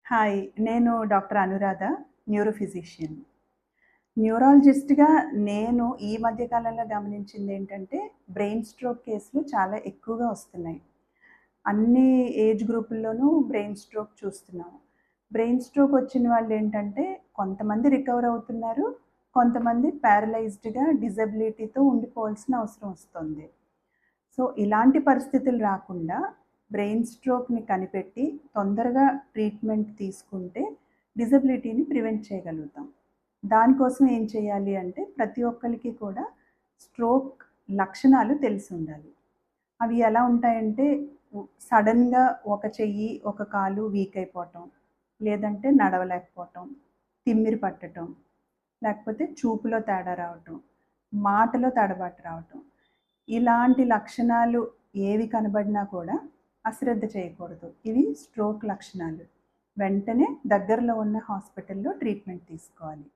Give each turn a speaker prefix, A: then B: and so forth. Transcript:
A: Hi. నేను doctor Anuradha, neuro physician. న్యూరాలజిస్ట్‌గా నేను ఈ మధ్య కాలంలో గమనించిందేంటంటే, బ్రెయిన్ స్ట్రోక్ కేసులు చాలా ఎక్కువగా వస్తున్నాయి. అన్ని ఏజ్ గ్రూపుల్లోనూ బ్రెయిన్ స్ట్రోక్ చూస్తున్నాము. బ్రెయిన్ స్ట్రోక్ వచ్చిన వాళ్ళేంటంటే, కొంతమంది రికవర్ అవుతున్నారు. కొంతమంది ప్యారలైజ్డ్‌గా, డిజబిలిటీతో ఉండిపోవాల్సిన అవసరం వస్తుంది. సో, ఇలాంటి పరిస్థితులు రాకుండా బ్రెయిన్ స్ట్రోక్‌ని కనిపెట్టి తొందరగా ట్రీట్మెంట్ తీసుకుంటే డిజబిలిటీని ప్రివెంట్ చేయగలుగుతాం. దానికోసం ఏం చేయాలి అంటే ప్రతి ఒక్కళ్ళకి కూడా స్ట్రోక్ లక్షణాలు తెలిసుండాలి. అవి ఎలా ఉంటాయంటే సడెన్‌గా ఒక చెయ్యి, ఒక కాలు వీక్ అయిపోవటం, లేదంటే నడవలేకపోవటం, తిమ్మిరి పట్టటం, లేకపోతే చూపులో తేడా రావటం, మాటలో తడబాటు రావటం. ఇలాంటి లక్షణాలు ఏవి కనబడినా కూడా అశ్రద్ధ చేయకూడదు. ఇవి స్ట్రోక్ లక్షణాలు. వెంటనే దగ్గరలో ఉన్న హాస్పిటల్‌లో ట్రీట్మెంట్ తీసుకోవాలి.